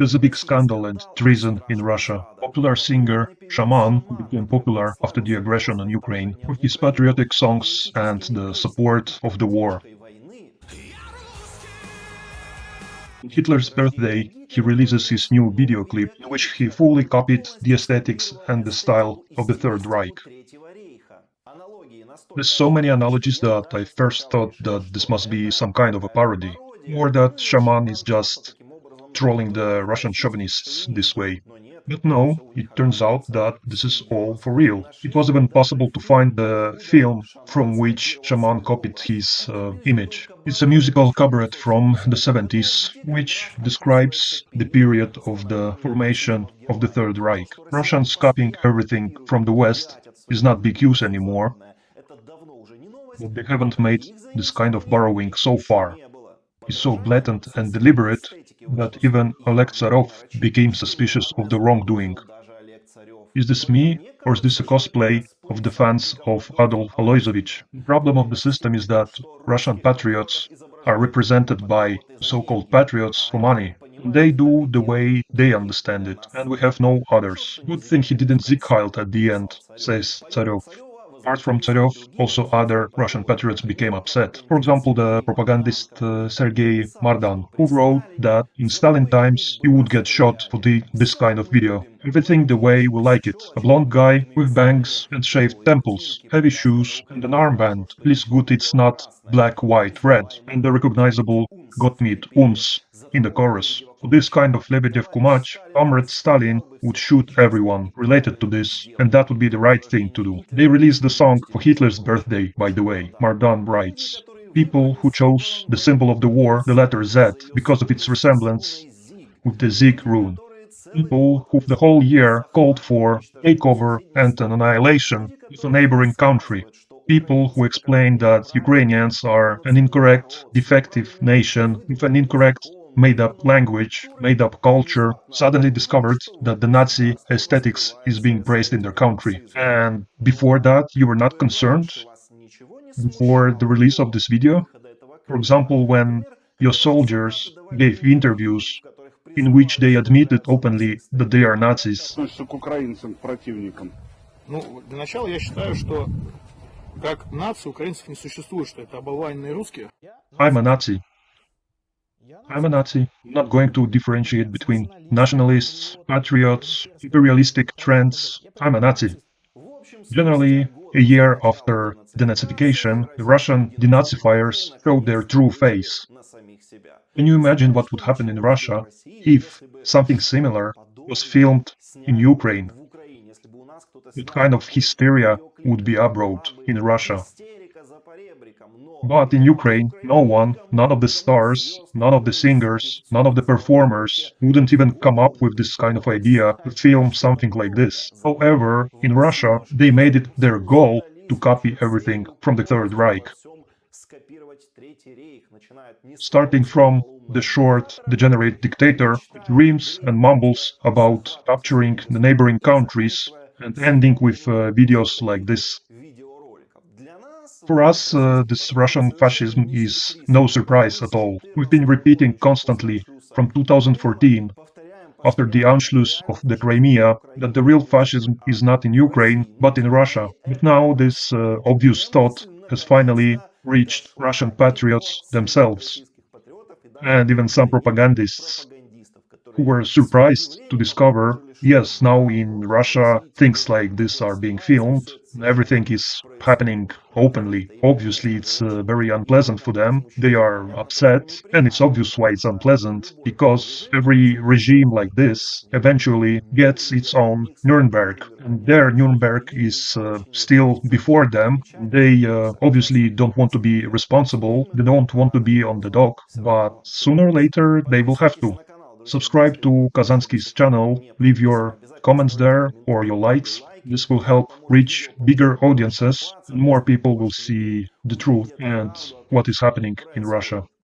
There's a big scandal and treason in Russia. Popular singer Shaman became popular after the aggression on Ukraine with his patriotic songs and the support of the war. On Hitler's birthday, he releases his new video clip in which he fully copied the aesthetics and the style of the Third Reich. There's so many analogies that I first thought that this must be some kind of a parody, or that Shaman is just trolling the Russian chauvinists this way. But no, it turns out that this is all for real. It was even possible to find the film from which Shaman copied his image. It's a musical cabaret from the 70s, which describes the period of the formation of the Third Reich. Russians copying everything from the West is not big use anymore, but they haven't made this kind of borrowing so far. Is so blatant and deliberate that even Oleg Tsarov became suspicious of the wrongdoing. Is this me, or is this a cosplay of the fans of Adolf Aloisovich? The problem of the system is that Russian patriots are represented by so-called patriots for money. They do the way they understand it, and we have no others. Good thing he didn't Zieghild at the end, says Tsarov. Apart from Tsarov, also other Russian patriots became upset. For example, the propagandist Sergei Mardan, who wrote that in Stalin times you would get shot for this kind of video. Everything the way we like it. A blonde guy with bangs and shaved temples, heavy shoes and an armband. At least good it's not black, white, red, and the recognizable Gottmid Uns in the chorus. For this kind of Lebedev Kumach, Comrade Stalin would shoot everyone related to this, and that would be the right thing to do. They released the song for Hitler's birthday, by the way, Mardan writes. People who chose the symbol of the war, the letter Z, because of its resemblance with the Zig rune. People who the whole year called for takeover and an annihilation of a neighboring country. People who explain that Ukrainians are an incorrect, defective nation with an incorrect, made-up language, made-up culture, suddenly discovered that the Nazi aesthetics is being praised in their country. And before that, you were not concerned? Before the release of this video? For example, when your soldiers gave interviews in which they admitted openly that they are Nazis. Ну, для начала я считаю, что как нации украинцев не существует, что это оболваненные русские. I'm a Nazi. I'm a Nazi. I'm not going to differentiate between nationalists, patriots, imperialistic trends. I'm a Nazi. Generally, a year after denazification, the Russian denazifiers showed their true face. Can you imagine what would happen in Russia if something similar was filmed in Ukraine? What kind of hysteria would be abroad in Russia? But in Ukraine, no one, none of the stars, none of the singers, none of the performers wouldn't even come up with this kind of idea to film something like this. However, in Russia, they made it their goal to copy everything from the Third Reich. Starting from the short, degenerate dictator that dreams and mumbles about capturing the neighboring countries and ending with videos like this. For us, this Russian fascism is no surprise at all. We've been repeating constantly from 2014, after the Anschluss of the Crimea, that the real fascism is not in Ukraine, but in Russia. But now this obvious thought has finally reached Russian patriots themselves, and even some propagandists, who were surprised to discover, yes, now in Russia things like this are being filmed, everything is happening openly. Obviously it's very unpleasant for them, they are upset, and it's obvious why it's unpleasant, because every regime like this eventually gets its own Nuremberg, and their Nuremberg is still before them. They obviously don't want to be responsible, they don't want to be on the dock, but sooner or later they will have to. Subscribe to Kazansky's channel, leave your comments there or your likes. This will help reach bigger audiences and more people will see the truth and what is happening in Russia.